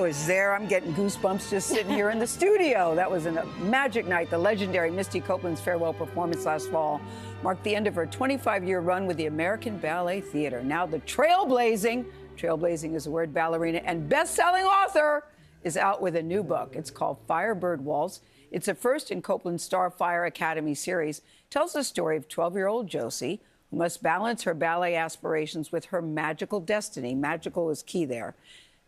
was there. I'm getting goosebumps just sitting here in the studio. That was a magic night. The legendary Misty Copeland's farewell performance last fall marked the end of her 25-year run with the American Ballet Theater. Now the trailblazing is a word, ballerina and best-selling author is out with a new book. It's called Firebird Waltz. It's a first in Copeland's StarFire Academy series. Tells the story of 12-year-old Josie, who must balance her ballet aspirations with her magical destiny. Magical is key there.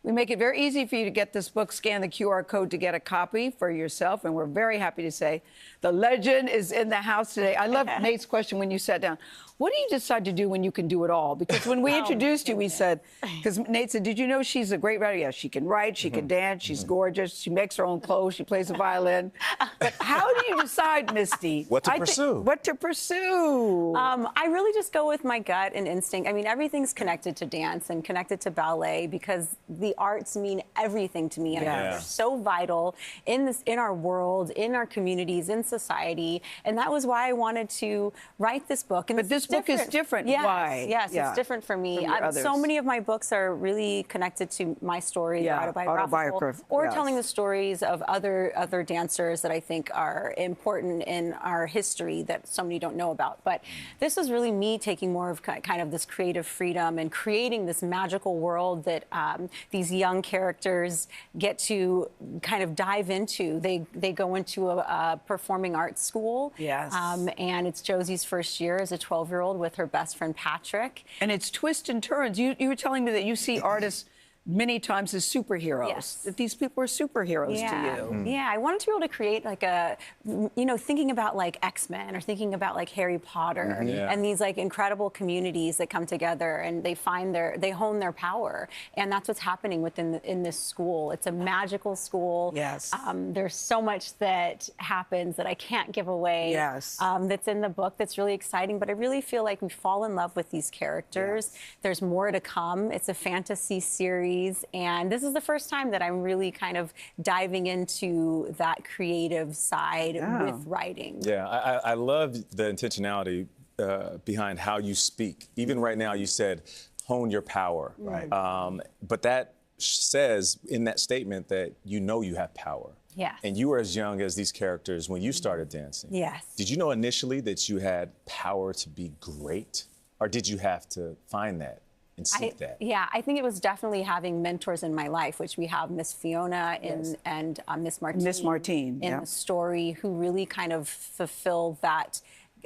We make it very easy for you to get this book. Scan the QR code to get a copy for yourself, and we're very happy to say the legend is in the house today. I love Nate's question when you sat down. What do you decide to do when you can do it all? Because when we introduced you, we said, because Nate said, did you know she's a great writer? Yeah, she can write, she can dance, she's gorgeous, she makes her own clothes, she plays the violin. But how do you decide, Misty? What to pursue? What to pursue? I really just go with my gut and instinct. I mean, everything's connected to dance and connected to ballet because the arts mean everything to me. And I think they're so vital in our world, in our communities, in society. And that was why I wanted to write this book. And but this book is different. Yes, why? Yes, it's different for me. So many of my books are really connected to my story, autobiographical, or telling the stories of other dancers that I think are important in our history that so many don't know about. But this is really me taking more of kind of this creative freedom and creating this magical world that these young characters get to kind of dive into. They go into a performing arts school. Yes. And it's Josie's first year as a 12-year-old with her best friend Patrick. And it's twists and turns. You were telling me that you see artists many times as superheroes. Yes. That these people are superheroes to you. Yeah, I wanted to be able to create like a, thinking about like X-Men or thinking about like Harry Potter and these like incredible communities that come together and they hone their power. And that's what's happening in this school. It's a magical school. Yes. There's so much that happens that I can't give away. Yes. That's in the book that's really exciting. But I really feel like we fall in love with these characters. Yes. There's more to come. It's a fantasy series. And this is the first time that I'm really kind of diving into that creative side with writing. Yeah, I love the intentionality behind how you speak. Even right now, you said, hone your power. Right. But that says in that statement that you know you have power. Yes. And you were as young as these characters when you started dancing. Yes. Did you know initially that you had power to be great? Or did you have to find that? And seek that? Yeah, I think it was definitely having mentors in my life, which we have Miss Fiona and Miss Martine. Miss Martine, in the story, who really kind of fulfill that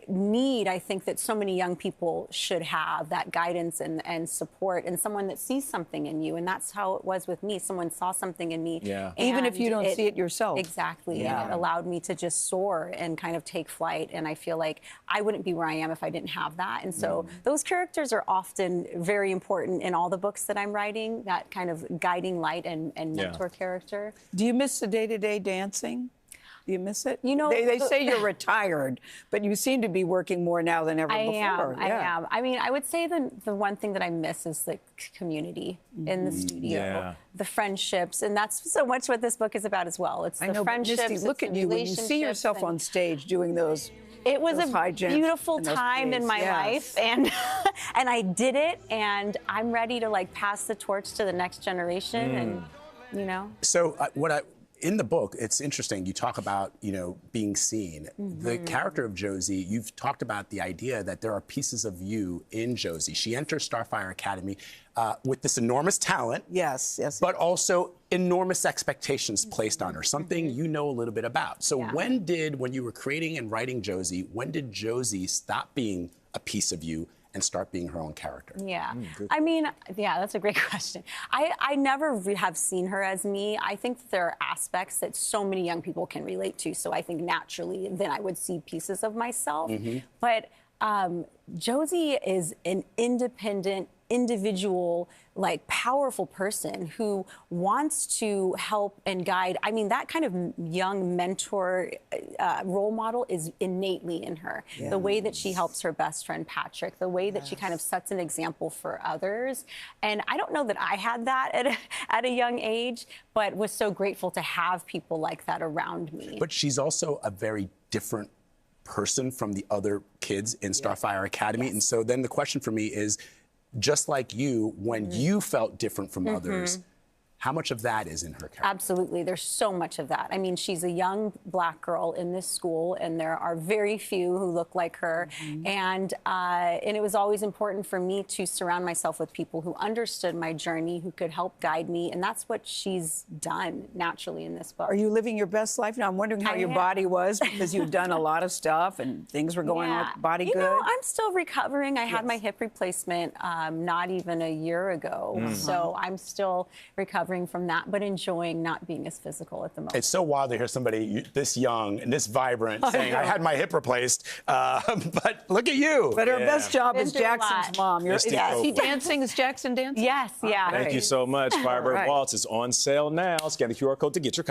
need, I think, that so many young people should have, that guidance and support, and someone that sees something in you. And that's how it was with me. Someone saw something in me. Yeah. Even if you don't see it yourself. Exactly. Yeah. And it allowed me to just soar and kind of take flight. And I feel like I wouldn't be where I am if I didn't have that. And so those characters are often very important in all the books that I'm writing, that kind of guiding light and mentor character. Do you miss the day-to-day dancing? Do you miss it? You know, they say you're retired, but you seem to be working more now than ever before. I am. I mean, I would say the one thing that I miss is the community in the studio, the friendships, and that's so much what this book is about as well. It's the friendships. Misty, look at you when you see yourself on stage doing those. It was a beautiful time in my life, and and I did it, and I'm ready to like pass the torch to the next generation, and So in the book, it's interesting. You talk about, being seen. The character of Josie, you've talked about the idea that there are pieces of you in Josie. She enters StarFire Academy with this enormous talent. Yes. But also enormous expectations placed on her, something you know a little bit about. So when you were creating and writing Josie, when did Josie stop being a piece of you and start being her own character? Yeah. I mean, that's a great question. I never have seen her as me. I think that there are aspects that so many young people can relate to. So I think naturally then I would see pieces of myself. But Josie is an independent, individual, like powerful person who wants to help and guide. I mean, that kind of young mentor role model is innately in her. The way that she helps her best friend Patrick, the way that she kind of sets an example for others. And I don't know that I had that at a young age, but was so grateful to have people like that around me. But she's also a very different person from the other kids in StarFire Academy. And so then the question for me is, just like you, when you felt different from others, How much of that is in her character? Absolutely. There's so much of that. I mean, she's a young Black girl in this school, and there are very few who look like her. And it was always important for me to surround myself with people who understood my journey, who could help guide me. And that's what she's done naturally in this book. Are you living your best life now? I'm wondering how your body was, because you've done a lot of stuff and things were going on with body you good. know, I'm still recovering. I had my hip replacement not even a year ago. So I'm still recovering from that, but enjoying not being as physical at the moment. It's so wild to hear somebody this young and this vibrant saying, I had my hip replaced, but look at you. But her best job Been is through a Jackson's lot. mom. Misty Is he Copeland. dancing? Is Jackson dancing? Yes, yeah. Thank you so much. Firebird Right. Waltz is on sale now. Scan the QR code to get your copy.